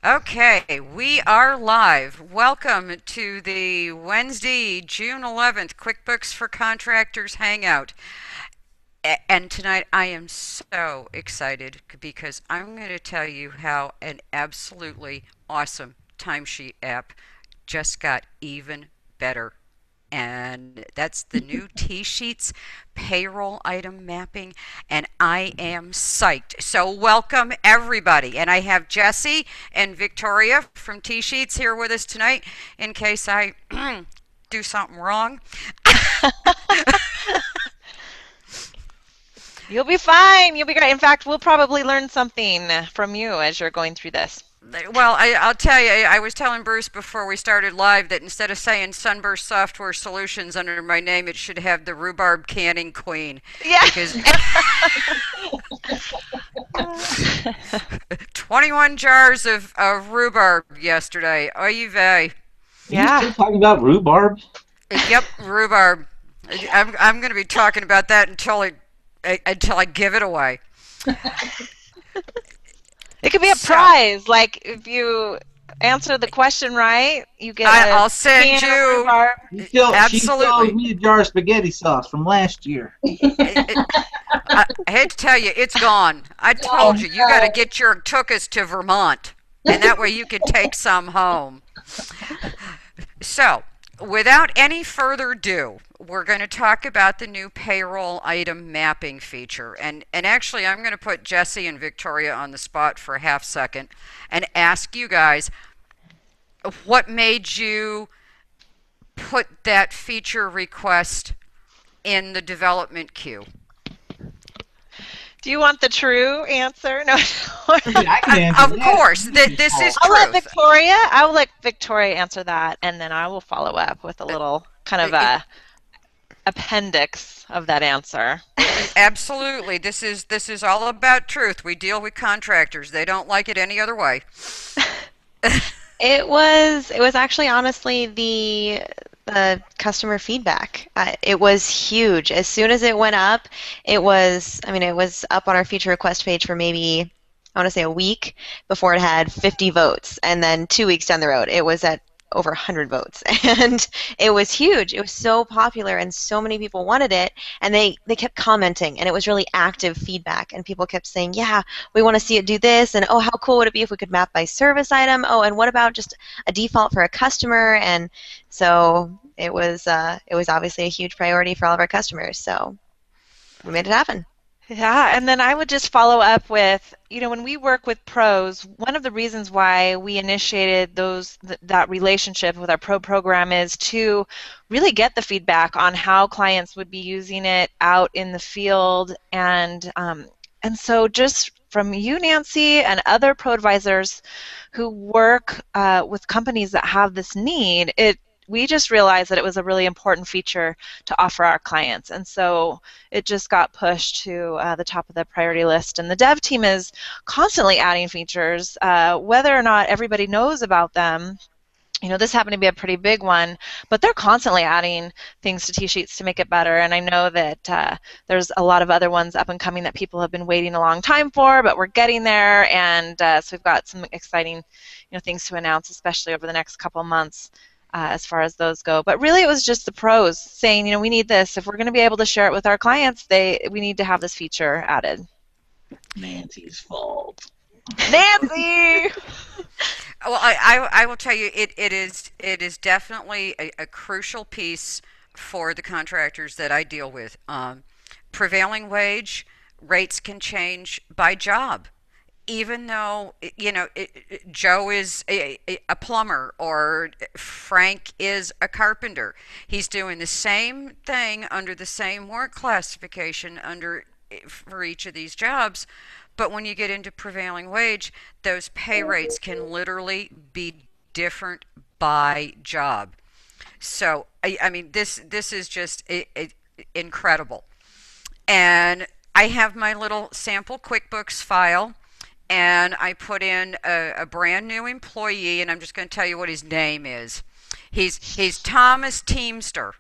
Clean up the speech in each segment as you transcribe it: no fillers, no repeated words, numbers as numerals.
Okay, we are live. Welcome to the Wednesday, June 11th QuickBooks for Contractors Hangout. And tonight I am so excited because I'm going to tell you how an absolutely awesome timesheet app just got even better, and that's the new TSheets payroll item mapping, and I am psyched. So welcome everybody, and I have Jesse and Victoria from TSheets here with us tonight in case I do something wrong. You'll be fine. You'll be great. In fact, we'll probably learn something from you as you're going through this. Well, I'll tell you, I was telling Bruce before we started live that instead of saying Sunburst Software Solutions under my name, it should have the Rhubarb Canning Queen. Yeah. Because 21 jars of rhubarb yesterday. Oy vey. Are you Yeah. still talking about rhubarb? Yep, rhubarb. I'm going to be talking about that until I give it away. It could be a So, prize. Like if you answer the question right, you get a I'll send can of you rhubarb. She still owes absolutely. me a jar of spaghetti sauce from last year. I hate to tell you, it's gone. I told Oh you, you got to no. get your tuchus to Vermont, and that way you can take some home. So, without any further ado, we're going to talk about the new payroll item mapping feature. And actually, I'm going to put Jesse and Victoria on the spot for a half second and ask you guys what made you put that feature request in the development queue. Do you want the true answer? No. I can answer Of that. course, You just this is call. truth. I will let Victoria answer that, and then I will follow up with a little kind of It, a appendix of that answer. Absolutely, this is all about truth. We deal with contractors; they don't like it any other way. It was actually honestly the customer feedback. It was huge. As soon as it went up, it was up on our feature request page for maybe, I want to say a week before it had 50 votes. And then 2 weeks down the road, it was at over 100 votes. And it was huge. It was so popular and so many people wanted it. And they kept commenting, and it was really active feedback. And people kept saying, yeah, we want to see it do this. And oh, how cool would it be if we could map by service item? Oh, and what about just a default for a customer? And so it was obviously a huge priority for all of our customers. So we made it happen. Yeah, and then I would just follow up with, when we work with pros, one of the reasons why we initiated that relationship with our pro program is to really get the feedback on how clients would be using it out in the field, and so just from you, Nancy, and other pro advisors who work with companies that have this need, we just realized that it was a really important feature to offer our clients, and so it just got pushed to the top of the priority list. And the dev team is constantly adding features, whether or not everybody knows about them. This happened to be a pretty big one, but they're constantly adding things to TSheets to make it better. And I know that there's a lot of other ones up and coming that people have been waiting a long time for, but we're getting there. And so we've got some exciting, things to announce, especially over the next couple of months. As far as those go. But really it was just the pros saying, we need this. If we're going to be able to share it with our clients, we need to have this feature added. Nancy's fault. Nancy! Well, I will tell you, it is definitely a crucial piece for the contractors that I deal with. Prevailing wage rates can change by job. Even though Joe is a plumber or Frank is a carpenter, he's doing the same thing under the same work classification under for each of these jobs. But when you get into prevailing wage, those pay rates can literally be different by job. So I mean, this is just incredible. And I have my little sample QuickBooks file, and I put in a brand new employee, and I'm just going to tell you what his name is. He's Thomas Teamster.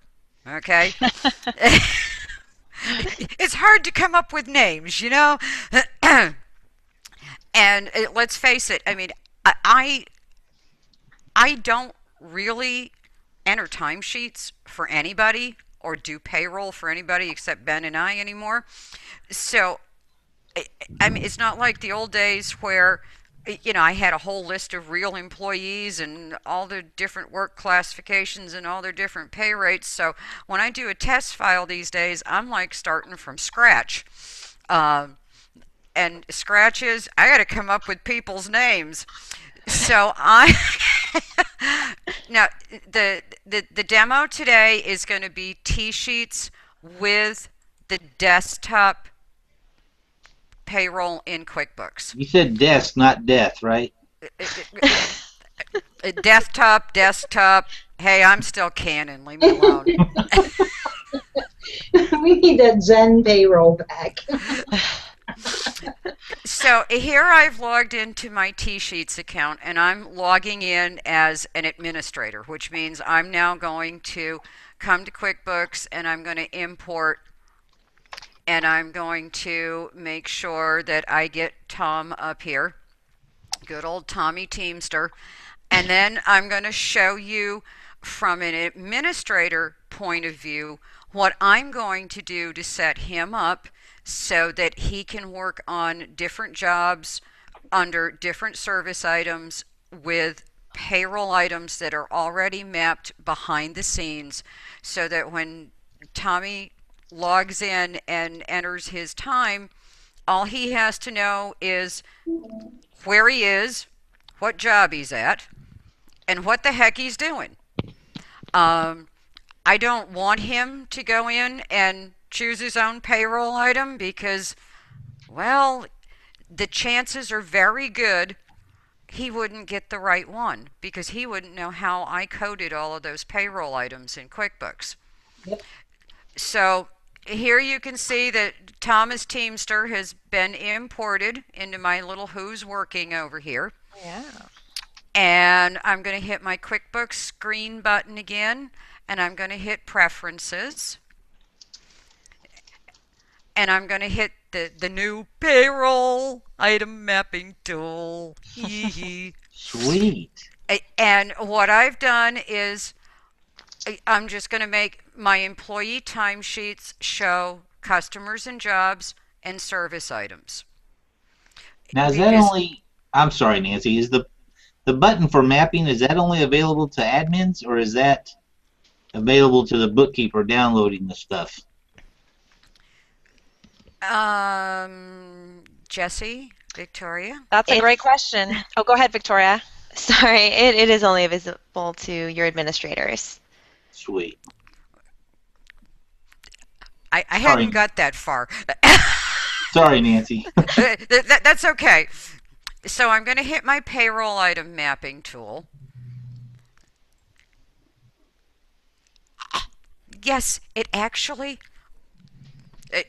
Okay, it's hard to come up with names, and let's face it. I mean, I I don't really enter timesheets for anybody or do payroll for anybody except Ben and I anymore. So I mean, it's not like the old days where, I had a whole list of real employees and all their different work classifications and all their different pay rates. So when I do a test file these days, I'm like starting from scratch. Um, and scratch is, I got to come up with people's names. So I now the demo today is going to be TSheets with the desktop payroll in QuickBooks. You said desk, not death, right? Desktop. Hey, I'm still canon. Leave me alone. We need that Zen payroll back. So here I've logged into my TSheets account and I'm logging in as an administrator, which means I'm now going to come to QuickBooks and I'm going to import and I'm going to make sure that I get Tom up here. Good old Tommy Teamster. And then I'm going to show you from an administrator point of view what I'm going to do to set him up so that he can work on different jobs under different service items with payroll items that are already mapped behind the scenes so that when Tommy logs in and enters his time, all he has to know is where he is, what job he's at, and what the heck he's doing. Um, I don't want him to go in and choose his own payroll item because, well, the chances are very good he wouldn't get the right one because he wouldn't know how I coded all of those payroll items in QuickBooks. Yep. So here you can see that Thomas Teamster has been imported into my little Who's Working over here. Yeah. And I'm going to hit my QuickBooks screen button again, and I'm going to hit Preferences. And I'm going to hit the new Payroll Item Mapping tool. Sweet. And what I've done is I'm just going to make my employee timesheets show customers and jobs and service items. Now, is that Because only? I'm sorry, Nancy. Is the button for mapping, is that only available to admins, or is that available to the bookkeeper downloading the stuff? Jesse, Victoria. That's a great It's question. Oh, go ahead, Victoria. sorry, it is only visible to your administrators. Sweet. I Sorry, hadn't got that far. sorry, Nancy. That's okay. So I'm going to hit my payroll item mapping tool. Yes, it actually.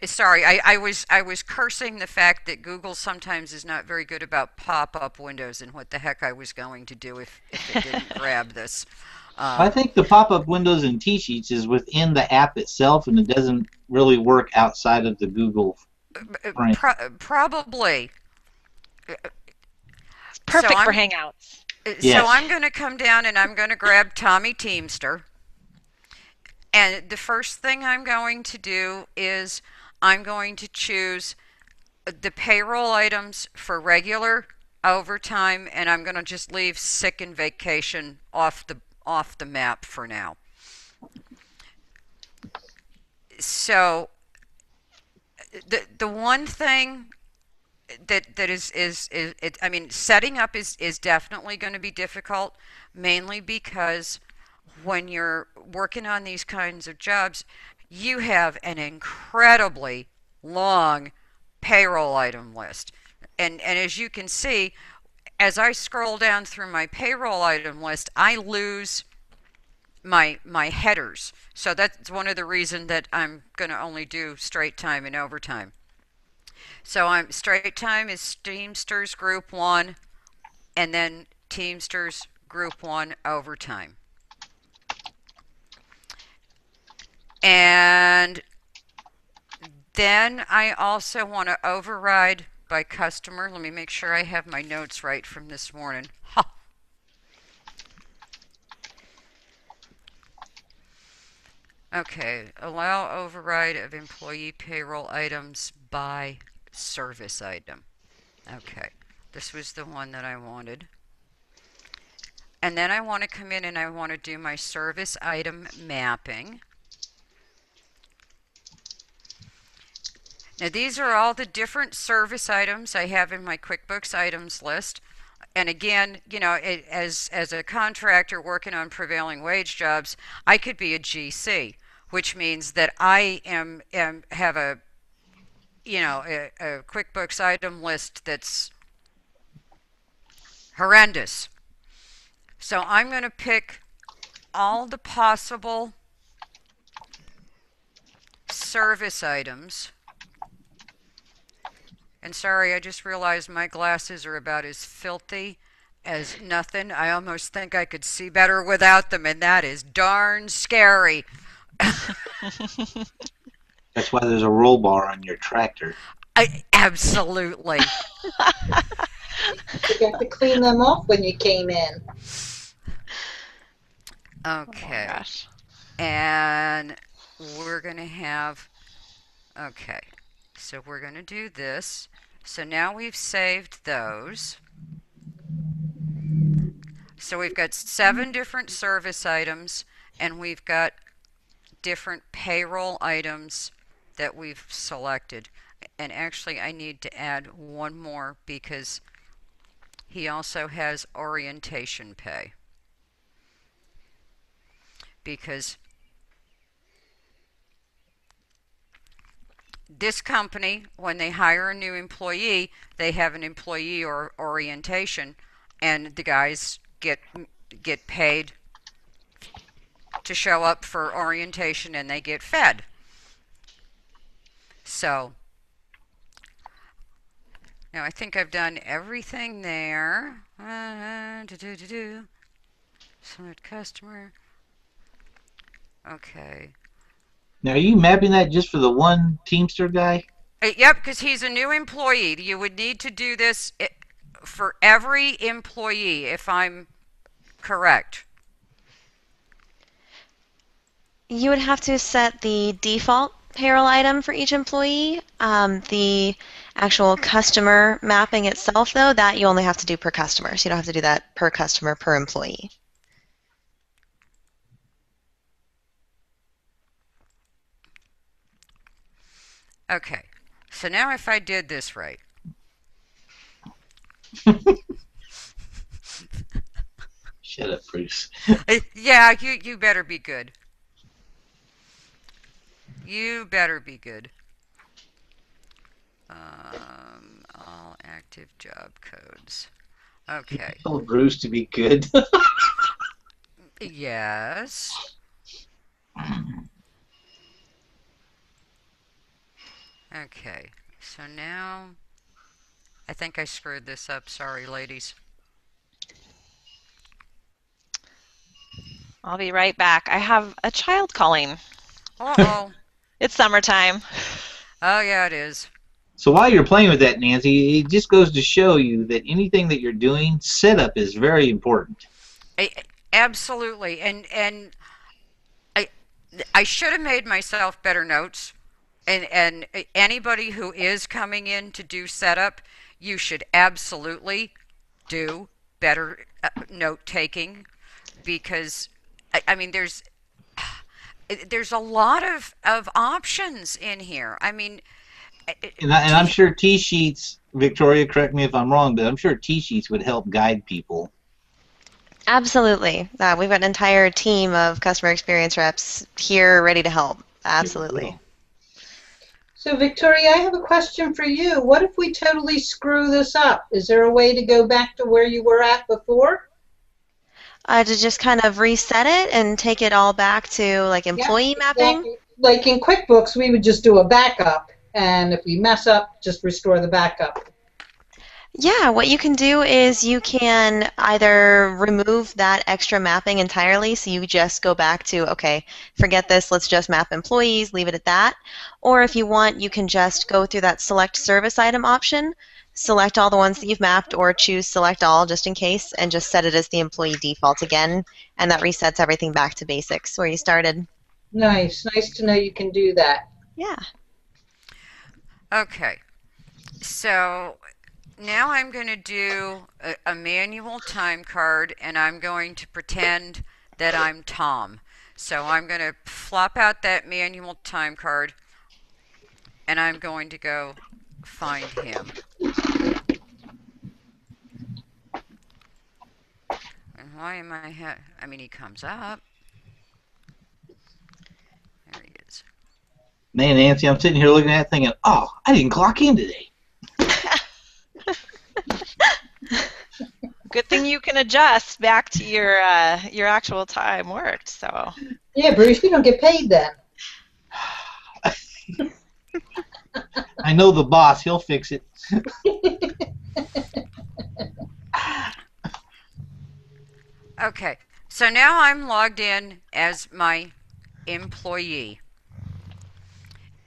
Sorry, I was cursing the fact that Google sometimes is not very good about pop-up windows and what the heck I was going to do if it didn't grab this. I think the pop-up windows in TSheets is within the app itself, and it doesn't really work outside of the Google frame. Probably. It's perfect So for I'm Hangouts. so Yes. I'm going to come down and I'm going to grab Tommy Teamster. And the first thing I'm going to do is I'm going to choose the payroll items for regular overtime, and I'm going to just leave sick and vacation off the map for now. So the one thing that is it, I mean, setting up is definitely going to be difficult, mainly because when you're working on these kinds of jobs, you have an incredibly long payroll item list. And as you can see, as I scroll down through my payroll item list, I lose my headers. So that's one of the reasons that I'm going to only do straight time and overtime. So I'm straight time is Teamsters Group 1 and then Teamsters Group 1 overtime. And then I also want to override by customer. Let me make sure I have my notes right from this morning. Ha. Okay, allow override of employee payroll items by service item. Okay, this was the one that I wanted. And then I want to come in and I want to do my service item mapping. Now these are all the different service items I have in my QuickBooks items list. And again, you know, as a contractor working on prevailing wage jobs, I could be a GC, which means that I have a a QuickBooks item list that's horrendous. So I'm going to pick all the possible service items. And sorry, I just realized my glasses are about as filthy as nothing. I almost think I could see better without them, and that is darn scary. That's why there's a roll bar on your tractor. Absolutely. You got to clean them off when you came in. Okay. Oh my gosh. And we're going to have, okay, so we're going to do this. So now we've saved those. So we've got 7 different service items, and we've got different payroll items that we've selected. And actually, I need to add one more because he also has orientation pay. Because this company, when they hire a new employee, they have an employee or orientation, and the guys get paid to show up for orientation, and they get fed. So now I think I've done everything there. Select customer. Okay. Now, are you mapping that just for the one Teamster guy? Yep, because he's a new employee. You would need to do this for every employee, if I'm correct. You would have to set the default payroll item for each employee. The actual customer mapping itself, though, that you only have to do per customer. So you don't have to do that per customer, per employee. Okay, so now if I did this right. Shut up, Bruce. Yeah, you better be good. You better be good. All active job codes. Okay. Tell Bruce to be good. Yes. Okay, so now I think I screwed this up. Sorry, ladies. I'll be right back. I have a child calling. Uh-oh. It's summertime. Oh, yeah, it is. So while you're playing with that, Nancy, it just goes to show you that anything that you're doing, setup is very important. Absolutely. And I should have made myself better notes. And anybody who is coming in to do setup, you should absolutely do better note taking, because I mean there's a lot of options in here. I mean, And I'm sure TSheets, Victoria, correct me if I'm wrong, but I'm sure TSheets would help guide people. Absolutely. We've got an entire team of customer experience reps here ready to help. Absolutely. So, Victoria, I have a question for you. What if we totally screw this up? Is there a way to go back to where you were at before? To just kind of reset it and take it all back to like employee mapping? Like in QuickBooks, we would just do a backup, and if we mess up, just restore the backup. Yeah, what you can do is you can either remove that extra mapping entirely, so you just go back to, okay, forget this, let's just map employees, leave it at that. Or if you want, you can just go through that select service item option, select all the ones that you've mapped or choose select all just in case and just set it as the employee default again. And that resets everything back to basics where you started. Nice. Nice to know you can do that. Yeah. Okay, so now I'm going to do a manual time card and I'm going to pretend that I'm Tom. So I'm going to flop out that manual time card and I'm going to go find him. And why am I mean, he comes up. There he is. Man, Nancy, I'm sitting here looking at it thinking, oh, I didn't clock in today. Good thing you can adjust back to your actual time worked. So Yeah, Bruce, you don't get paid then. I know the boss. He'll fix it. Okay, so now I'm logged in as my employee.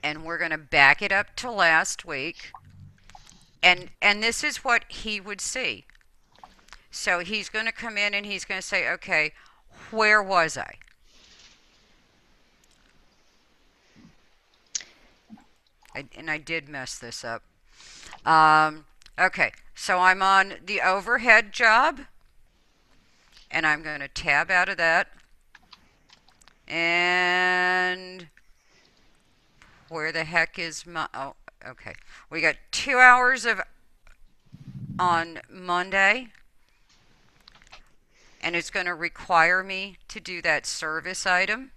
And we're going to back it up to last week. And this is what he would see. So he's going to come in and he's going to say, okay, where was I? And I did mess this up. Okay, so I'm on the overhead job. And I'm going to tab out of that. And where the heck is my... Oh, okay. We got 2 hours of on Monday. And it's going to require me to do that service item.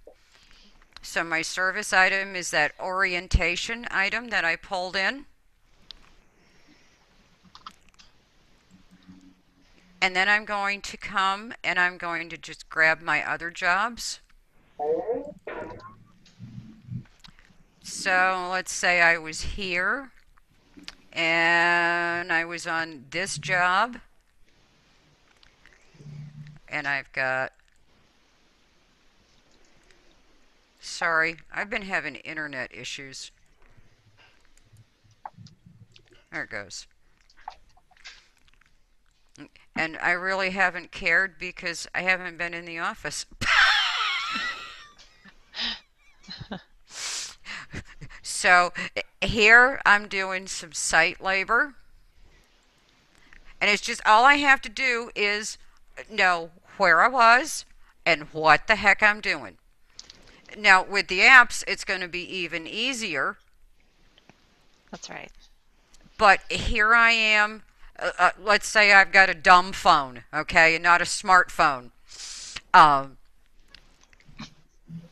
So my service item is that orientation item that I pulled in. And then I'm going to come and I'm going to just grab my other jobs. So let's say I was here and I was on this job. And I've got... Sorry, I've been having internet issues. There it goes. And I really haven't cared because I haven't been in the office. So here I'm doing some site labor. And it's just all I have to do is know where I was and what the heck I'm doing. Now with the apps, it's going to be even easier. that's right. But here I am. Let's say I've got a dumb phone, okay, and not a smartphone. But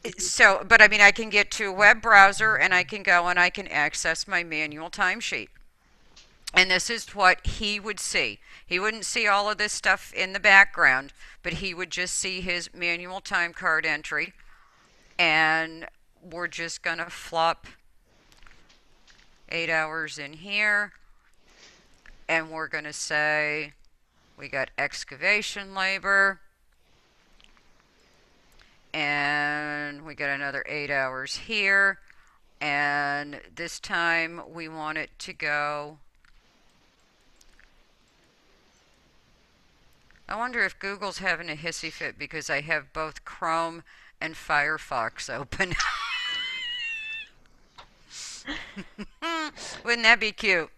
I mean, I can get to a web browser and I can go and I can access my manual timesheet. And this is what he would see. He wouldn't see all of this stuff in the background, but he would just see his manual time card entry. And we're just going to flop 8 hours in here. And we're going to say we got excavation labor. And we got another 8 hours here. And this time we want it to go... I wonder if Google's having a hissy fit because I have both Chrome and Firefox open. Wouldn't that be cute?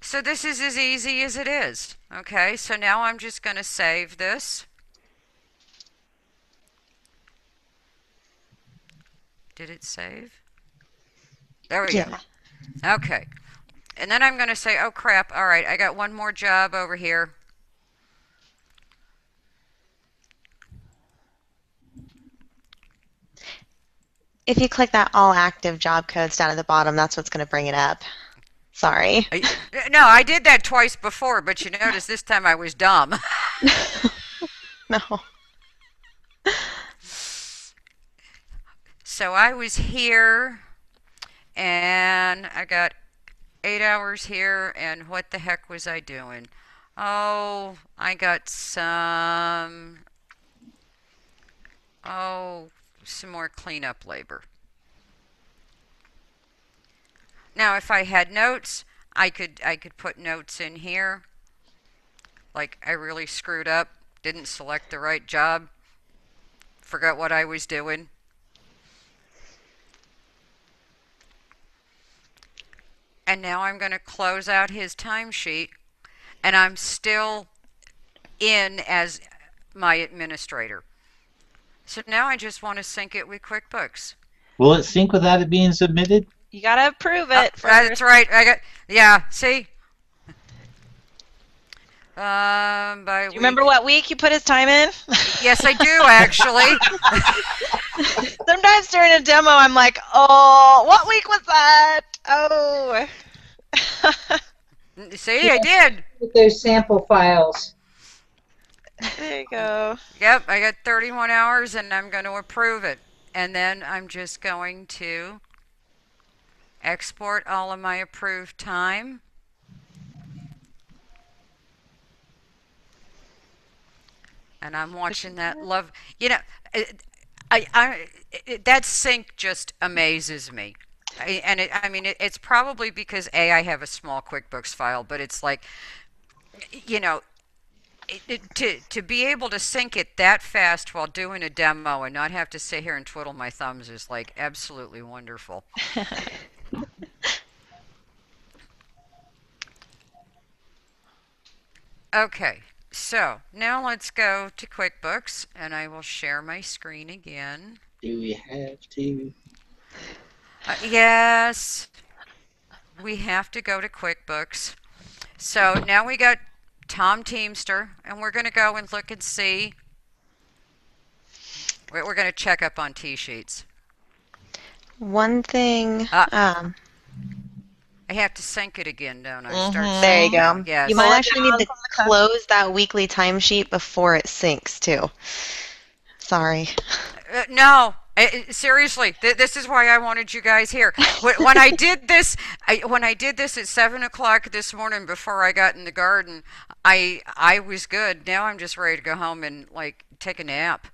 So this is as easy as it is. Okay, so now I'm just going to save this. Did it save? There we go. Okay. And then I'm going to say, oh crap, all right, I got one more job over here. If you click that all active job codes down at the bottom, that's what's going to bring it up. Sorry. No, I did that twice before, but you notice this time I was dumb. No. So I was here, and I got 8 hours here, and what the heck was I doing? Oh, I got some more cleanup labor. Now, if I had notes, I could put notes in here. Like I really screwed up, didn't select the right job, forgot what I was doing. And now I'm going to close out his timesheet, and I'm still in as my administrator. So now I just want to sync it with QuickBooks. Will it sync without it being submitted? You gotta approve it That's first. right. Yeah. See. By Do you remember week. what week you put his time in? Yes, I do actually. Sometimes during a demo, I'm like, oh, what week was that? Oh. See, I did. With those sample files. There you go. Yep, I got 31 hours, and I'm going to approve it. And then I'm just going to export all of my approved time. And I'm watching that love. You know, that sync just amazes me. I mean, it's probably because I have a small QuickBooks file, but it's like, you know, to be able to sync it that fast while doing a demo and not have to sit here and twiddle my thumbs is like absolutely wonderful. Okay, so now let's go to QuickBooks, and I will share my screen again. Do we have to? Yes, we have to go to QuickBooks. So now we got Tom Teamster, and we're going to go and look and see. We're going to check up on TSheets. One thing, I have to sync it again, don't I? there you go. Yes. You might Pull it actually need down to from the close that weekly timesheet before it syncs too. Sorry. No, seriously, this is why I wanted you guys here. When I did this, when I did this at 7 o'clock this morning before I got in the garden, I was good. Now I'm just ready to go home and like take a nap.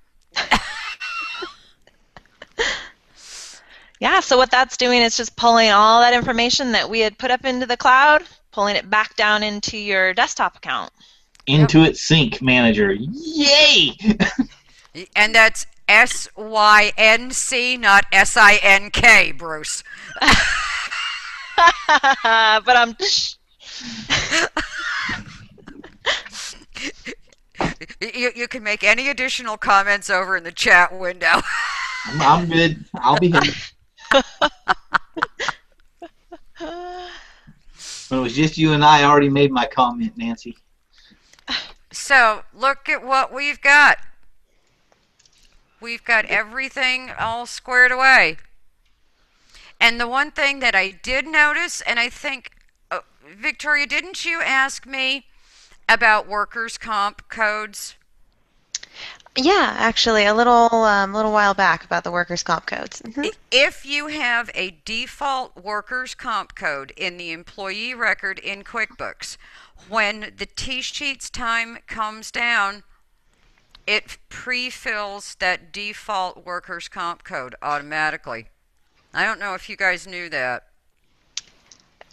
Yeah, so what that's doing is just pulling all that information that we had put up into the cloud, pulling it back down into your desktop account. Intuit Sync Manager. Yay! And that's SYNC, not SINK, Bruce. But I'm. You can make any additional comments over in the chat window. I'm good. I'll be here. When it was just you and I already made my comment, Nancy. So look at what we've got. We've got everything all squared away. And the one thing that I did notice, and I think, Victoria, didn't you ask me about workers' comp codes? Yeah, actually, a little while back about the workers' comp codes. If you have a default workers' comp code in the employee record in QuickBooks, when the TSheets time comes down, it pre-fills that default workers' comp code automatically. I don't know if you guys knew that.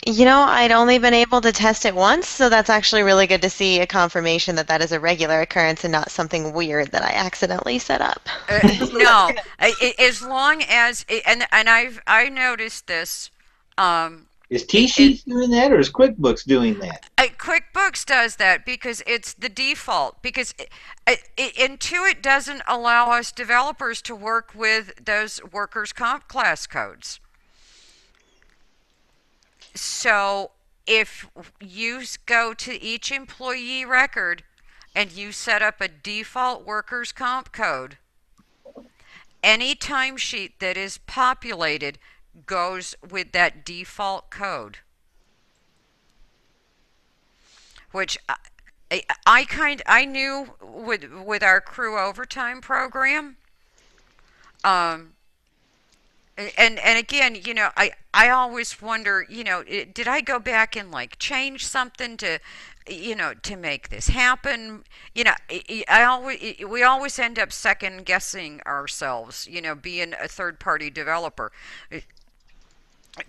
You know, I'd only been able to test it once, so that's actually really good to see a confirmation that that is a regular occurrence and not something weird that I accidentally set up. No, as long as and I noticed this. Is TSheets doing that, or is QuickBooks doing that? QuickBooks does that because it's the default. Because Intuit doesn't allow us developers to work with those workers' comp class codes. So if you go to each employee record and you set up a default workers' comp code, any timesheet that is populated goes with that default code. Which I knew with our crew overtime program. And again, you know, I always wonder, you know, did I go back and like change something to, you know, to make this happen? You know, we always end up second guessing ourselves, you know, being a third party developer.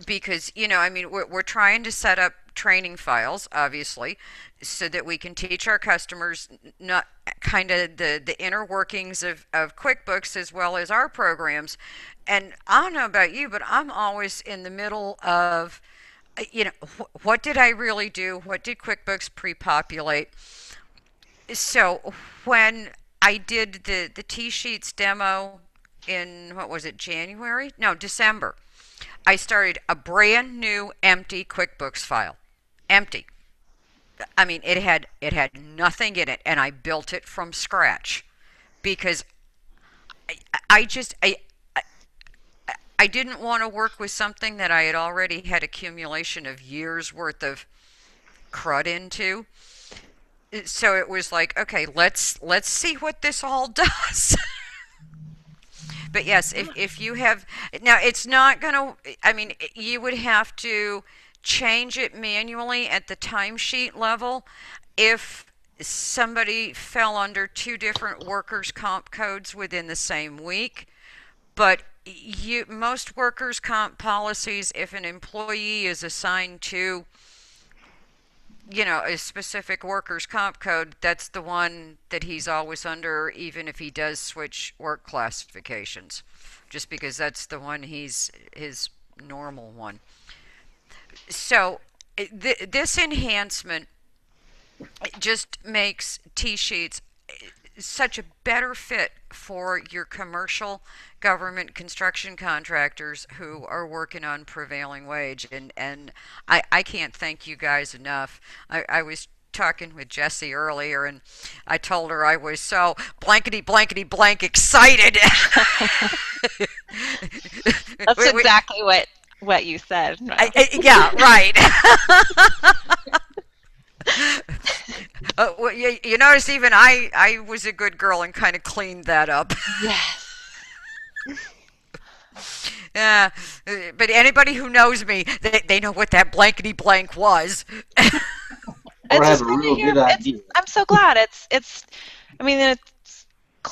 because I mean we're trying to set up training files obviously so that we can teach our customers not kind of the inner workings of QuickBooks as well as our programs. And I don't know about you, but I'm always in the middle of what did I really do, what did QuickBooks pre-populate. So when I did the TSheets demo in, what was it, January, no, December, I started a brand new empty QuickBooks file. Empty. I mean, it had nothing in it, and I built it from scratch because I, I just I didn't want to work with something that I had already had accumulation of years worth of crud into. So it was like, okay, let's see what this all does. But yes, if you have, now it's not going to, I mean, you would have to change it manually at the timesheet level if somebody fell under two different workers' comp codes within the same week. But most workers' comp policies, if an employee is assigned to a specific workers' comp code, that's the one that he's always under, even if he does switch work classifications, just because that's the one he's his normal one. So this enhancement just makes T-sheets such a better fit for your commercial government construction contractors who are working on prevailing wage. And I can't thank you guys enough. I was talking with Jessie earlier, and I told her I was so blankety blankety blank excited. That's exactly what you said. Yeah, right. Well, you notice even I was a good girl and kind of cleaned that up. Yes. Yeah, but anybody who knows me, they know what that blankety blank was. Or It's have just a good to real hear. good idea. I'm so glad. I mean,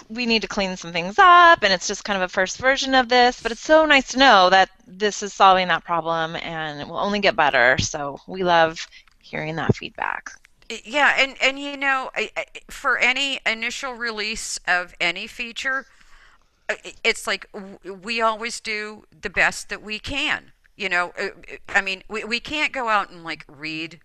we need to clean some things up, and it's just kind of a first version of this, but it's so nice to know that this is solving that problem, and it will only get better. So we love hearing that feedback. Yeah, and for any initial release of any feature, it's like we always do the best that we can. I mean, we can't go out and like read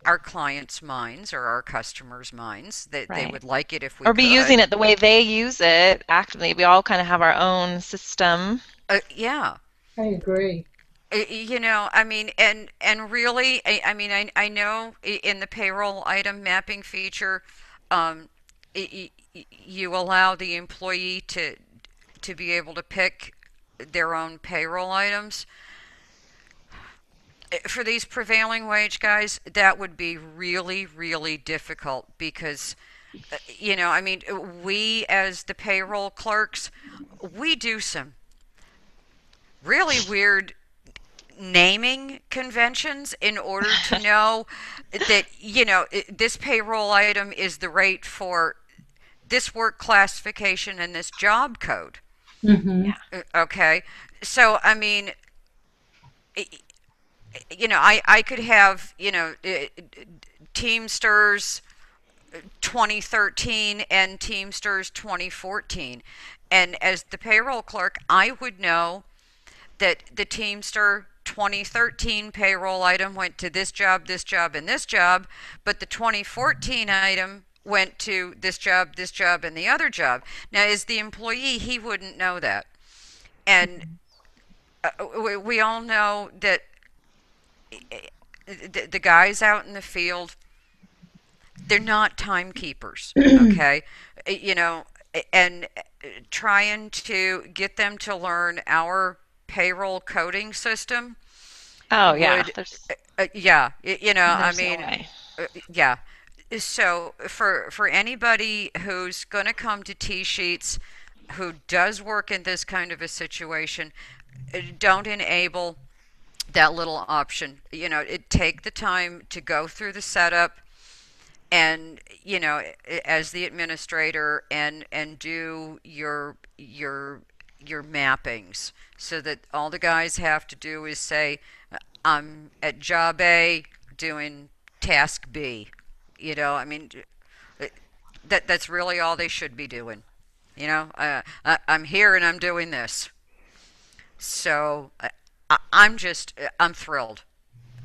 our clients' minds or our customers' minds. That they Right. would like it if we Or be using could. it the way they use it actively. We all kind of have our own system. Yeah. I agree. I mean, and really, I mean, I know in the payroll item mapping feature, um, you allow the employee to be able to pick their own payroll items. For these prevailing wage guys, that would be really, really difficult because, I mean, we as the payroll clerks, we do some really weird naming conventions in order to know that this payroll item is the rate for this work classification and this job code. Mm-hmm. Yeah. Okay, so I mean, I could have Teamsters 2013 and Teamsters 2014, and as the payroll clerk I would know that the Teamster 2013 payroll item went to this job, and this job, but the 2014 item went to this job, and the other job. Now, as the employee, he wouldn't know that. And we all know that the guys out in the field, they're not timekeepers, okay? You know, and trying to get them to learn our payroll coding system Oh yeah. would, There's yeah, I there's no mean, way. yeah. So for anybody who's going to come to T-sheets who does work in this kind of a situation, don't enable that little option. Take the time to go through the setup and as the administrator and do your your mappings so that all the guys have to do is say, I'm at job A doing task B. I mean, that's really all they should be doing. I'm here and I'm doing this. So I'm thrilled.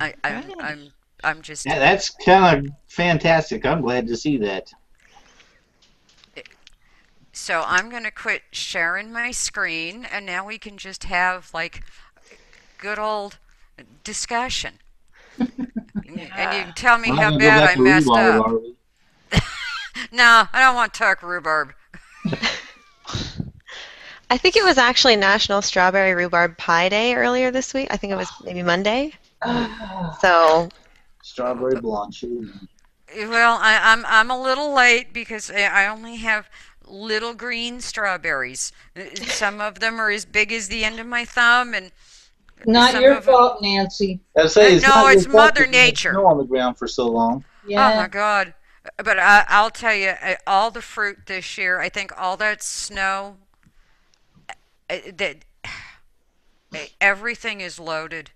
I, I'm, Good. I'm, I'm just Yeah, that's kind of fantastic. I'm glad to see that. So I'm going to quit sharing my screen and now we can just have like good old discussion. And you Yeah. can tell We're me not how going to go bad back I to messed rhubarb, up. are we? No, I don't want to talk rhubarb. I think it was actually National Strawberry Rhubarb Pie Day earlier this week. I think it was maybe Monday. Ah, So, Strawberry blonde. Well, I'm a little late because I only have little green strawberries. Some of them are as big as the end of my thumb, and not some your of them. fault, Nancy. I say it's No, not your it's fault Mother that we had Nature. snow on the ground for so long. Oh Yeah. my God! But I'll tell you, all the fruit this year. I think all that snow, that everything is loaded.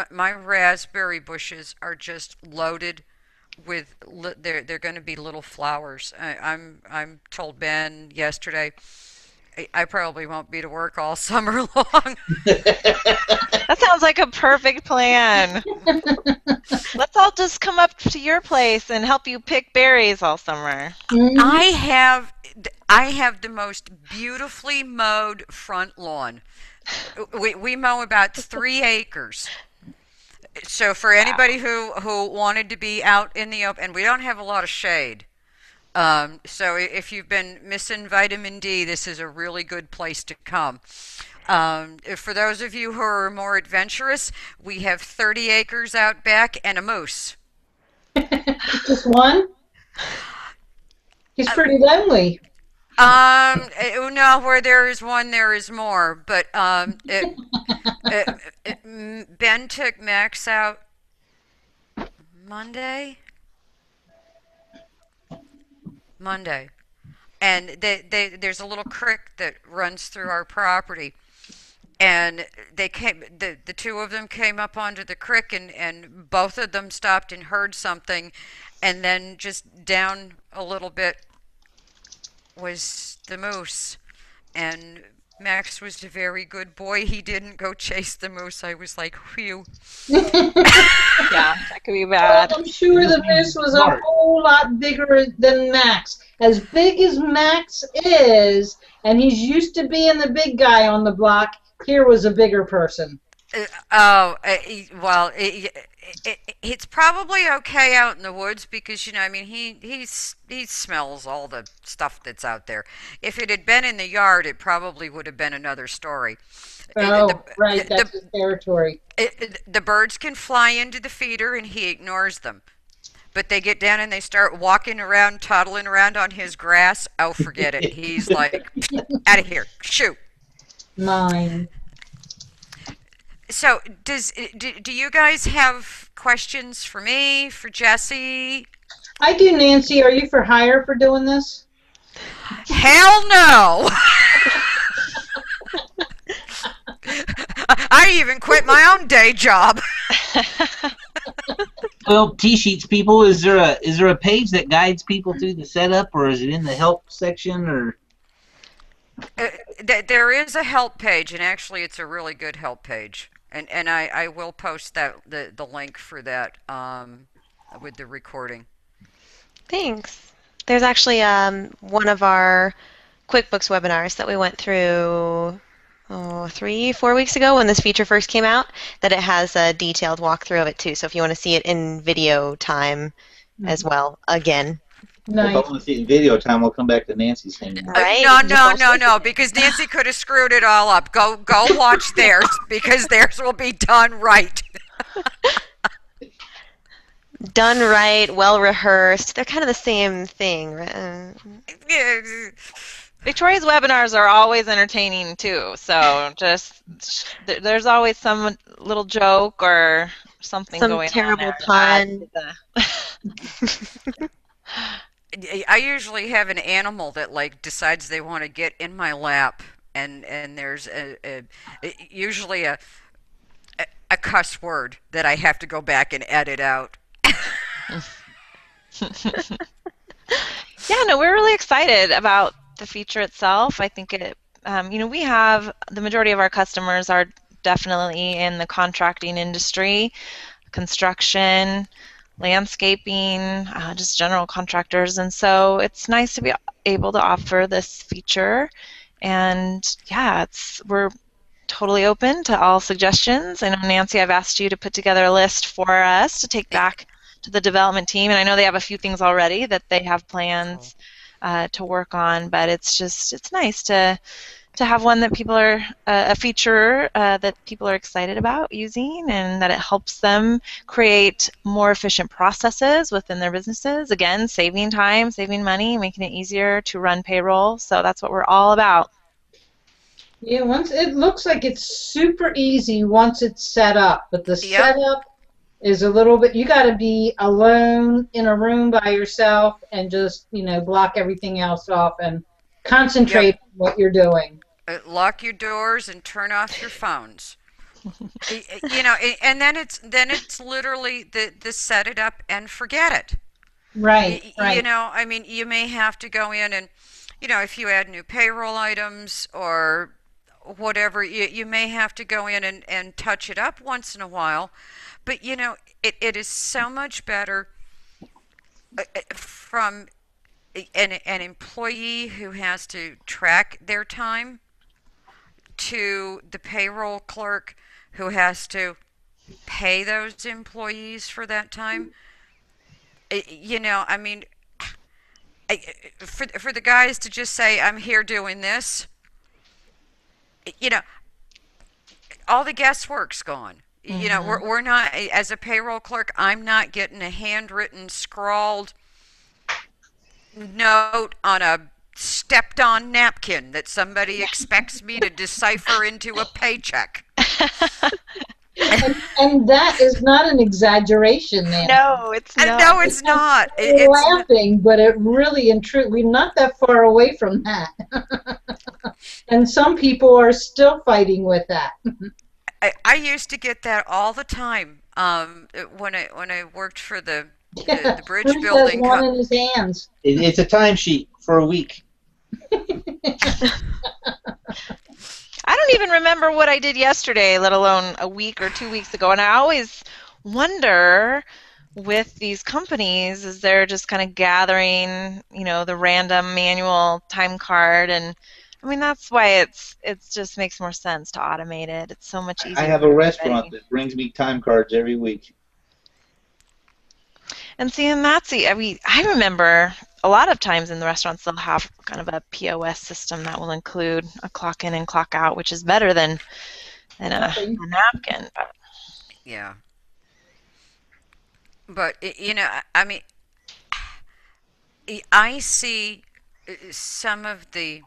My raspberry bushes are just loaded with they're going to be little flowers. I'm told Ben yesterday I probably won't be to work all summer long. That sounds like a perfect plan. Let's all just come up to your place and help you pick berries all summer. Mhm. I have I have the most beautifully mowed front lawn. We mow about 3 acres. So for anybody who wanted to be out in the open, and we don't have a lot of shade. So if you've been missing vitamin D, this is a really good place to come. For those of you who are more adventurous, we have 30 acres out back and a moose. Just one? He's Uh, pretty lonely. no, where there is one, there is more. But Ben took Max out Monday. Monday. And there's a little creek that runs through our property. And the two of them came up onto the creek, and both of them stopped and heard something. And then just down a little bit was the moose. And Max was a very good boy. He didn't go chase the moose. I was like, whew. Yeah, that could be Well, bad. I'm sure Just the being moose was a smart. whole lot bigger than Max. As big as Max is, and he's used to being the big guy on the block, here was a bigger person. Well, it's probably okay out in the woods because I mean, he smells all the stuff that's out there. If it had been in the yard, it probably would have been another story. The Oh, right, the that's his territory. the birds can fly into the feeder and he ignores them. But they get down and they start walking around, toddling around on his grass. Oh, forget it. He's like, out of here, shoot. Mine. So, do you guys have questions for me, for Jesse? I do, Nancy. Are you for hire for doing this? Hell no! I even quit my own day job. Well, TSheets people, is there a page that guides people through the setup, or is it in the help section, or? There is a help page, and actually, it's a really good help page. And I will post the link for that with the recording. thanks. There's actually one of our QuickBooks webinars that we went through 3, 4 weeks ago when this feature first came out, that it has a detailed walkthrough of it too. So if you want to see it in video time as well, again, Well, if I Nice. want to see it in video time, I'll come back to Nancy's thing. right? No, You can just no, all no, see no, because Nancy could have screwed it all up. Go watch theirs because theirs will be done right. done right, well rehearsed. They're kind of the same thing, right? Victoria's webinars are always entertaining too. So just there's always some little joke or something Some going on terrible there to add pun. to the. I usually have an animal that like decides they want to get in my lap and there's usually a cuss word that I have to go back and edit out. Yeah, no, we're really excited about the feature itself. I think we have the majority of our customers are definitely in the contracting industry, construction, landscaping, just general contractors. And so it's nice to be able to offer this feature. And yeah, we're totally open to all suggestions. I know, Nancy, I've asked you to put together a list for us to take back to the development team, and I know they have a few things already that they have Cool. plans to work on. But it's nice to have one that people are a feature that people are excited about using, and that it helps them create more efficient processes within their businesses. Again, saving time, saving money, making it easier to run payroll. So that's what we're all about. Yeah, once it looks like it's super easy once it's set up, but the Yep. setup is a little bit, you got to be alone in a room by yourself and just, block everything else off and Yep. concentrate on what you're doing. Lock your doors and turn off your phones. And then it's literally the set it up and forget it. Right, right. I mean, you may have to go in and, if you add new payroll items or whatever, you may have to go in and touch it up once in a while. But, it is so much better from an employee who has to track their time to the payroll clerk who has to pay those employees for that time. I mean, for the guys to just say, I'm here doing this, you know, all the guesswork's gone. Hmm. We're not, as a payroll clerk, I'm not getting a handwritten, scrawled note on a stepped on napkin that somebody expects me to decipher into a paycheck. And that is not an exaggeration, Nancy. No, it's And not. no, it's not. We're laughing, but it really and truly, we're not that far away from that. And some people are still fighting with that. I used to get that all the time when I worked for Yeah, the bridge Bruce has building. one in his hands. It's a timesheet for a week. I don't even remember what I did yesterday, let alone a week or 2 weeks ago. And I always wonder with these companies, is they're just kind of gathering, the random manual time card. And I mean, that's why it just makes more sense to automate it. It's so much I easier have for a restaurant everybody. that brings me time cards every week. And see, and I remember a lot of times in the restaurants they'll have kind of a POS system that will include a clock in and clock out, which is better than Nothing. a napkin. But Yeah, but I mean, I see some of the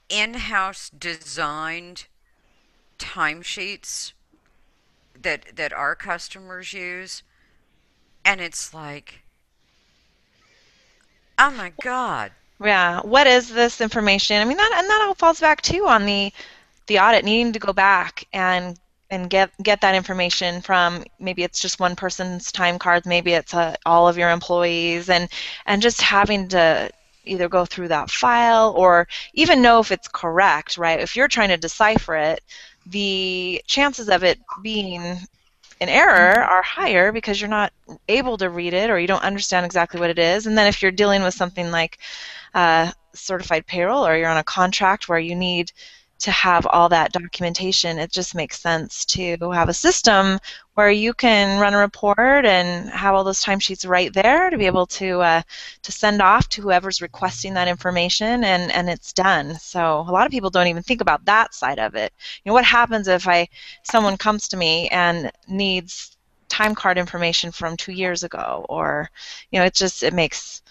in-house designed timesheets that our customers use, and it's like, oh my God. yeah, what is this information? I mean, that all falls back too on the audit needing to go back and get that information from, maybe it's just one person's time cards, maybe it's all of your employees, and just having to either go through that file or even know if it's correct, right? If you're trying to decipher it, the chances of it being an error are higher because you're not able to read it or you don't understand exactly what it is. And then if you're dealing with something like certified payroll or you're on a contract where you need to have all that documentation, it just makes sense to have a system where you can run a report and have all those timesheets right there to be able to send off to whoever's requesting that information, and it's done. So a lot of people don't even think about that side of it. What happens if someone comes to me and needs time card information from 2 years ago, or it makes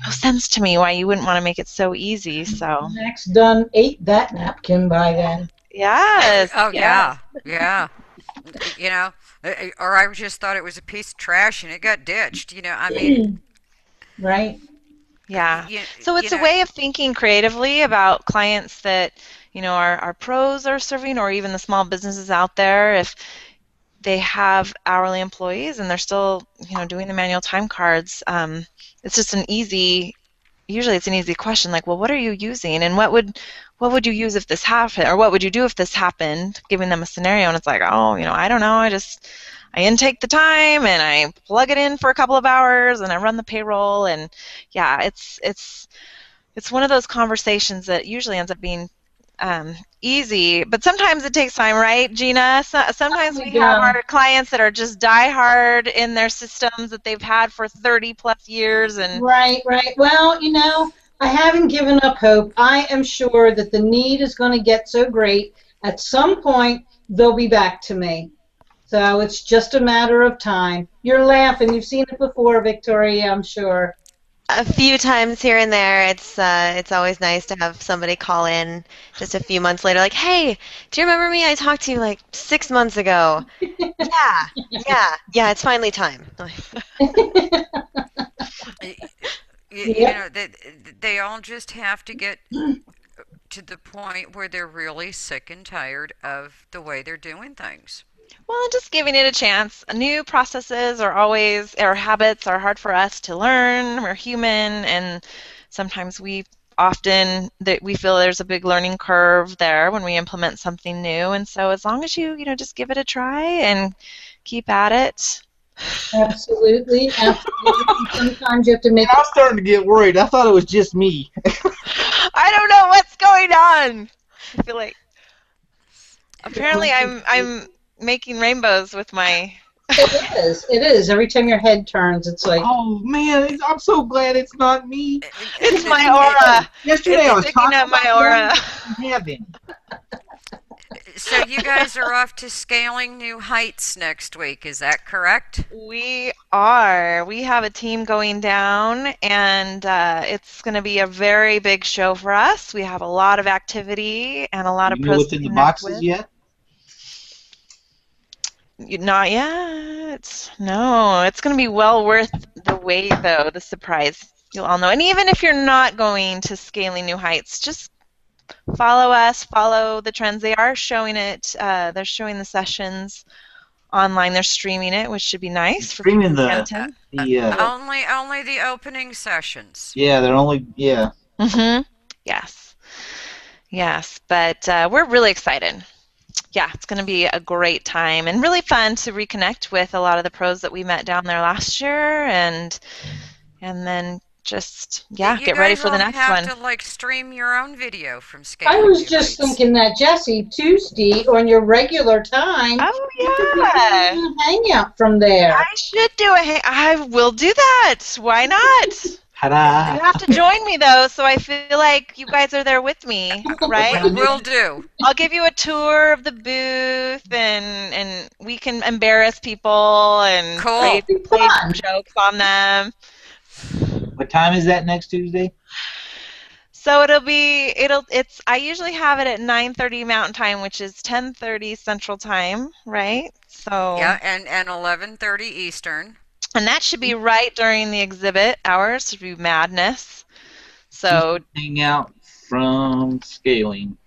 no sense to me why you wouldn't want to make it so easy. So Max done ate that napkin by then. yes, Oh yes. yeah, yeah. You know, or I just thought it was a piece of trash and it got ditched. I mean, Right? Yeah. You, So you it's a know, way of thinking creatively about clients that, our pros are serving, or even the small businesses out there. If they have hourly employees and they're still, doing the manual time cards, it's just usually it's an easy question, like, well, what are you using, and what would you use if this happened, or what would you do if this happened, giving them a scenario. And it's like, oh, I don't know, I intake the time and I plug it in for a couple of hours and I run the payroll. And yeah, it's one of those conversations that usually ends up being easy, but sometimes it takes time, right, Gina? Sometimes we have Yeah. our clients that are just die hard in their systems that they've had for 30 plus years, and Right, right. Well, I haven't given up hope. I am sure that the need is going to get so great. At some point, they'll be back to me. So it's just a matter of time. You're laughing. You've seen it before, Victoria, I'm sure. A few times here and there, it's always nice to have somebody call in just a few months later, like, "Hey, do you remember me? I talked to you like 6 months ago." Yeah, yeah, it's finally time. Yep, they all just have to get to the point where they're really sick and tired of the way they're doing things. well, just giving it a chance. New processes are always, or habits are hard for us to learn. We're human, and sometimes we feel there's a big learning curve there when we implement something new. And so as long as you just give it a try and keep at it. absolutely, absolutely. Sometimes you have to make I was starting to get worried. I thought it was just me. I don't know what's going on. I feel like apparently I'm making rainbows with my. it is. It is. Every time your head turns, it's like, Oh man, I'm so glad it's not me. It's my aura. Yesterday I It's was picking talking up my about aura. having. So you guys are off to scaling new heights next week, is that correct? We are. We have a team going down, and it's going to be a very big show for us. We have a lot of activity and a lot of You know pros what's to in the connect boxes with. yet? Not yet. No, it's going to be well worth the wait, though, the surprise. You'll all know. And even if you're not going to Scaling New Heights, just follow us, follow the trends. They are showing it. They're showing the sessions online. They're streaming it, which should be nice for people Streaming who can't the Uh, attend. the only the opening sessions. yeah, they're only Mm-hmm. Yes. Yes. But we're really excited. Yeah, it's going to be a great time and really fun to reconnect with a lot of the pros that we met down there last year, and then just You get ready guys for the all next have one. to like stream your own video from I Scaling was New just Heights. thinking that, Jesse, Tuesday on your regular time, Oh you could be yeah, doing a hangout from there. I should do I will do that. Why not? ta-da. You have to join me though, so I feel like you guys are there with me, What right? time is Will it? do. I'll give you a tour of the booth, and we can embarrass people and Cool. play Fun. jokes on them. What time is that next Tuesday? So it's I usually have it at 9:30 Mountain Time, which is 10:30 Central Time, right? So, Yeah, and 11:30 Eastern. and that should be right during the exhibit hours, should be madness. So Eastern Hangout from Scaling.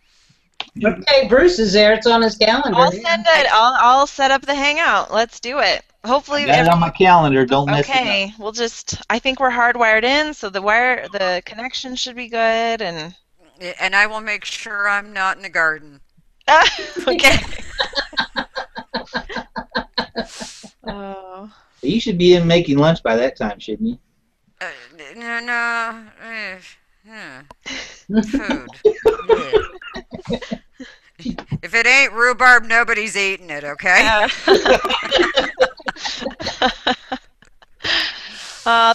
Okay, Bruce is there. It's on his calendar. I'll send it. I'll set up the hangout. Let's do it. Hopefully I got it on my calendar. Don't mess it up. okay, I think we're hardwired in, so the connection should be good, and And I will make sure I'm not in the garden. okay. Oh. You should be in making lunch by that time, shouldn't you? No, no. Food. Yeah. If it ain't rhubarb, nobody's eating it, okay?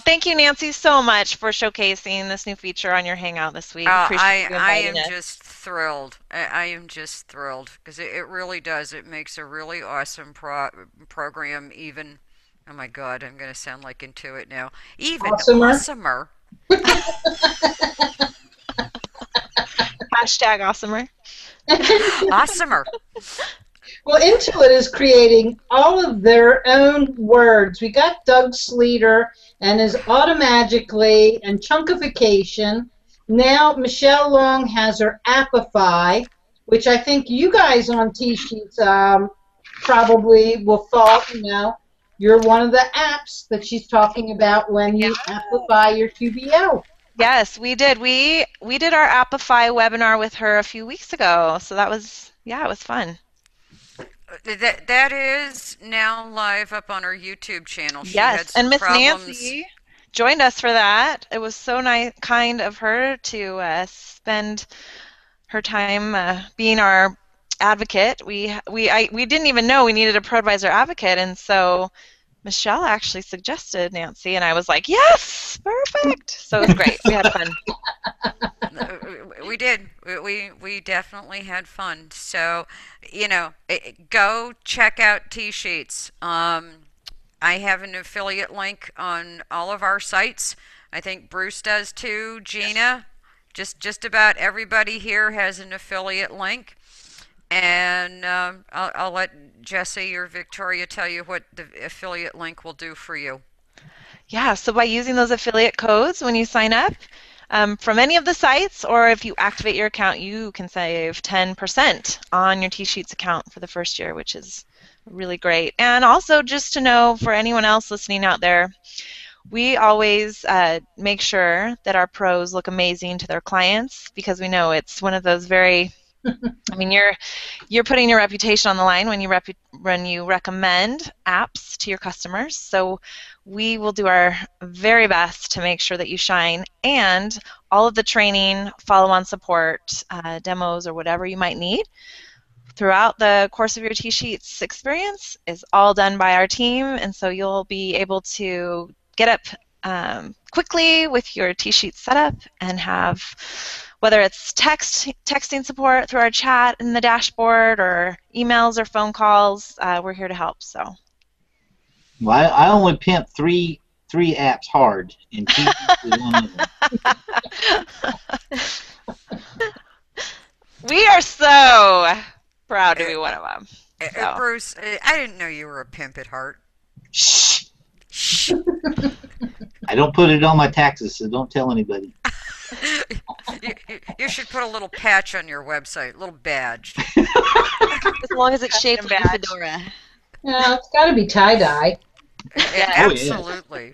Thank you, Nancy, so much for showcasing this new feature on your Hangout this week. Appreciate you I inviting am us. just thrilled. I am just thrilled because it really does. It makes a really awesome program even. Oh my God, I'm going to sound like Intuit now. Even Awesomer. awesomer. Hashtag awesomer. Awesomer. Well, Intuit is creating all of their own words. We got Doug Sleater and his Automagically and Chunkification. Now Michelle Long has her Appify, which I think you guys on TSheets probably will fall, you're one of the apps that she's talking about when you Appify your QBO. Yes, we did. We did our Appify webinar with her a few weeks ago, so that was, yeah, it was fun. That is now live up on our YouTube channel. She had Yes, and some Miss problems. Nancy joined us for that. It was so nice, kind of her to spend her time being our advocate. We didn't even know we needed a ProAdvisor advocate, and so Michelle actually suggested Nancy, and I was like, yes, perfect. So it was great. We had fun. We did. We definitely had fun. So, go check out TSheets. I have an affiliate link on all of our sites. I think Bruce does too. Gina, just about everybody here has an affiliate link. And I'll let Jesse or Victoria tell you what the affiliate link will do for you. Yeah, so by using those affiliate codes when you sign up from any of the sites, or if you activate your account, you can save 10% on your TSheets account for the first year, which is really great. And also just to know for anyone else listening out there, we always make sure that our pros look amazing to their clients, because we know it's one of those very I mean, you're putting your reputation on the line when you recommend apps to your customers. So we will do our very best to make sure that you shine, and all of the training, follow-on support, demos, or whatever you might need throughout the course of your TSheets experience is all done by our team, and so you'll be able to get up quickly with your TSheets setup and have, whether it's texting support through our chat in the dashboard, or emails or phone calls, we're here to help. So. Well, I only pimp three apps hard, and TSheets is one of them. We are so proud to be one of them. So. Bruce, I didn't know you were a pimp at heart. Shh. Shh. I don't put it on my taxes, so don't tell anybody. You should put a little patch on your website, a little badge. As long as it's shaped like a fedora. Yeah, it's got to be tie-dye. Yeah, absolutely.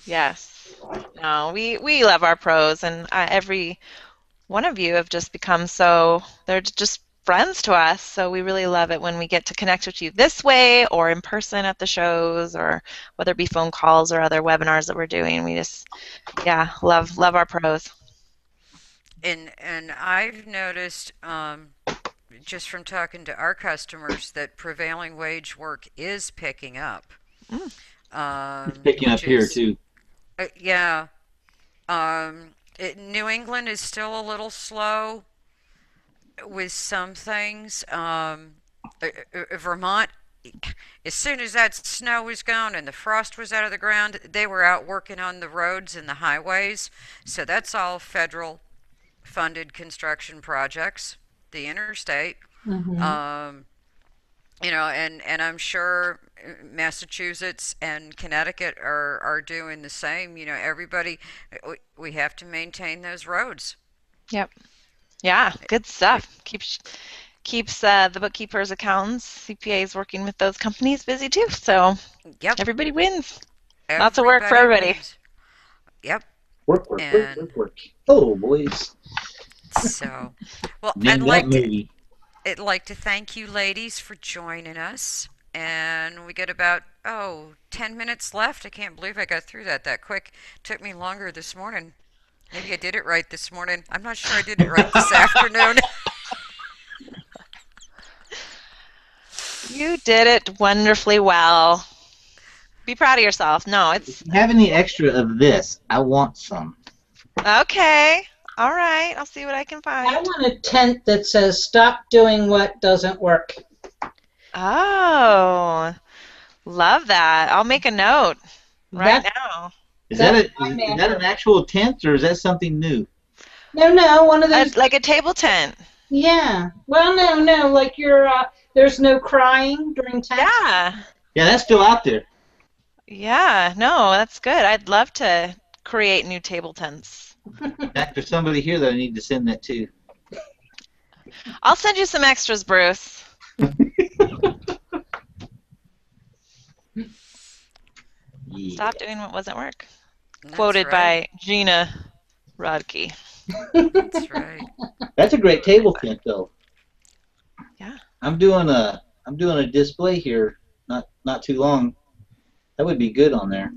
Yes. No, we love our pros, and every one of you have just become they're just friends to us, so we really love it when we get to connect with you this way, or in person at the shows, or whether it be phone calls or other webinars that we're doing. We just, love our pros. And I've noticed, just from talking to our customers, that prevailing wage work is picking up. It's picking up here too. Yeah. New England is still a little slow with some things. Vermont, as soon as that snow was gone and the frost was out of the ground, they were out working on the roads and the highways. So that's all federal funded construction projects, the interstate. Mm-hmm. And I'm sure Massachusetts and Connecticut are doing the same. Everybody, we have to maintain those roads. Yep. Yeah, good stuff. Keeps the bookkeepers, accountants, CPAs working with those companies busy too. So everybody wins. Lots of work for everybody. Wins. Yep. Work. Oh, boys. So, well, I'd like to thank you ladies for joining us. And we get about 10 minutes left. I can't believe I got through that quick. It took me longer this morning. Maybe I did it right this morning. I'm not sure I did it right this afternoon. You did it wonderfully well. Be proud of yourself. No, If you have any extra of this, I want some. Okay. All right. I'll see what I can find. I want a tent that says, "Stop doing what doesn't work." Oh, love that. I'll make a note right now. Is that an actual tent, or is that something new? No, one of those. Like a table tent. Yeah. Well, no. Like there's no crying during tax. Yeah. Yeah, that's still out there. Yeah. No, that's good. I'd love to create new table tents. In fact, there's somebody here that I need to send that to. I'll send you some extras, Bruce. Yeah. Stop doing what wasn't work. That's Quoted right. by Gina Rodkey. That's right. That's a great table tent, though. Yeah. I'm doing a display here, not too long. That would be good on there.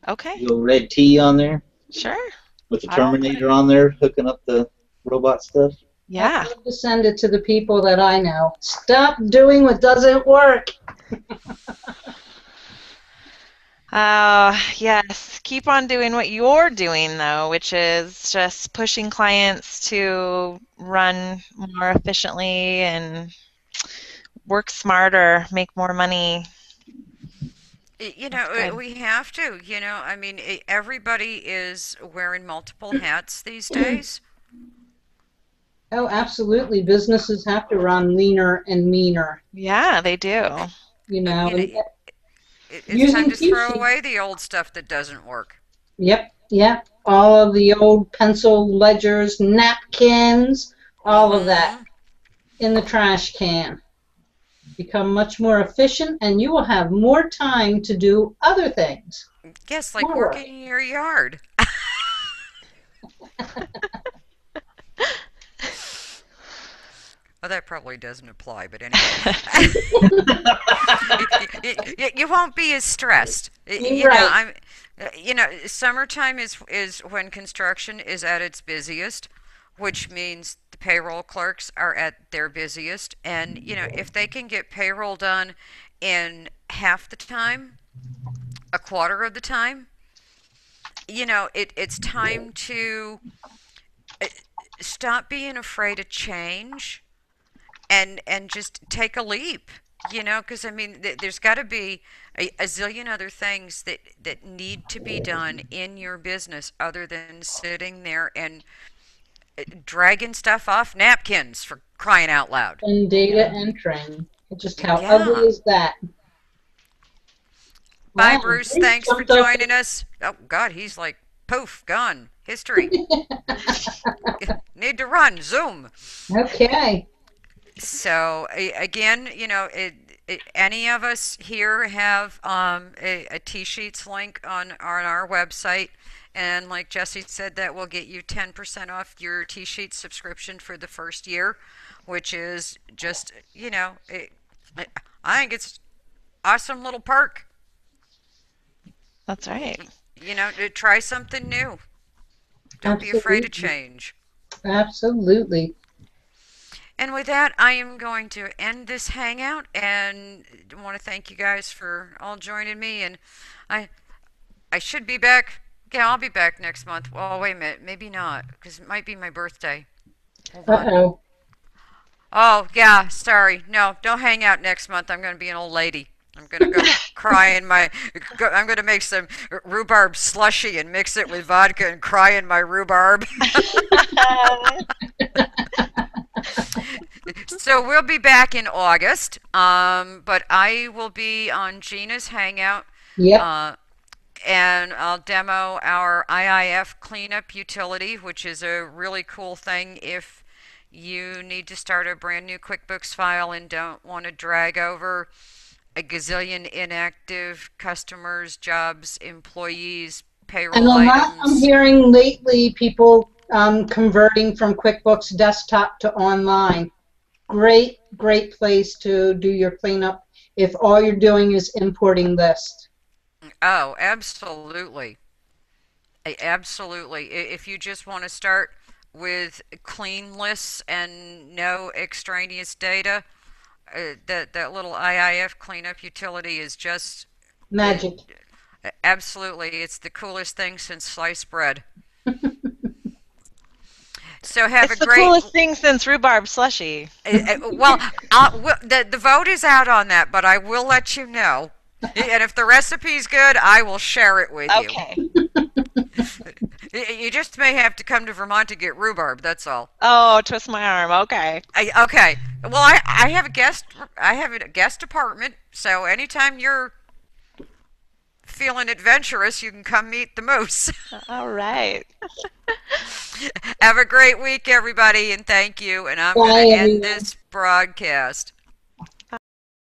Okay. Little red T on there Sure. with the I will put Terminator on there, hooking up the robot stuff. Yeah. I'd love to send it to the people that I know. Stop doing what doesn't work. Yes. Keep on doing what you're doing, though, which is just pushing clients to run more efficiently and work smarter, make more money. You That's know, good. we have to. I mean, everybody is wearing multiple hats these days. Oh, absolutely. Businesses have to run leaner and meaner. Yeah, they do. You know, And it's time using to throw TSheets. away the old stuff that doesn't work. Yep. All of the old pencil ledgers, napkins, all of that Hmm. in the trash can. Become much more efficient, and you will have more time to do other things. Yes, like More work. working in your yard. Well, that probably doesn't apply, but anyway. You won't be as stressed. You're right. Summertime is when construction is at its busiest, which means the payroll clerks are at their busiest. And, if they can get payroll done in half the time, a quarter of the time, it's time to uh, stop being afraid of change and just take a leap. Because I mean, there's got to be a zillion other things that need to be done in your business other than sitting there and dragging stuff off napkins, for crying out loud. And data entering. Just how ugly Yeah. is that? Bye, Wow, Bruce. Bruce Thanks for jumped up. joining us. Oh God, he's like poof, gone. History. Need to run. Zoom. Okay. So again, any of us here have a T-Sheets link on our website, and like Jesse said, that will get you 10% off your T-Sheets subscription for the first year, which is just I think it's awesome little perk. That's right. To try something new. Don't be afraid of Absolutely. change. Absolutely. And with that, I am going to end this hangout and want to thank you guys for all joining me. And I I should be back. Yeah, I'll be back next month. Oh, wait a minute. Maybe not, because it might be my birthday. Hold on. Uh-oh. Oh, yeah, sorry. No, don't hang out next month. I'm going to be an old lady. I'm going to go cry in my. I'm going to make some rhubarb slushy and mix it with vodka and cry in my rhubarb. So we'll be back in August, but I will be on Gina's Hangout, Yep. uh, and I'll demo our IIF cleanup utility, which is a really cool thing if you need to start a brand new QuickBooks file and don't want to drag over a gazillion inactive customers, jobs, employees, And payroll a lot I'm items. hearing lately people converting from QuickBooks Desktop to online. Great place to do your cleanup if all you're doing is importing lists. Oh, absolutely. Absolutely. If you just want to start with clean lists and no extraneous data, that little IIF cleanup utility is just uh, Magic. absolutely. It's the coolest thing since sliced bread. So have a It's the great. coolest thing since rhubarb slushy. Well, the vote is out on that, but I will let you know. And if the recipe's good, I will share it with you. Okay. You just may have to come to Vermont to get rhubarb. That's all. Oh, twist my arm. Okay. Okay. Well, I have a guest. I have a guest apartment. So anytime you're feeling adventurous, you can come meet the moose. All right. Have a great week, everybody, and thank you. And I'm going Bye, to end everyone. this broadcast.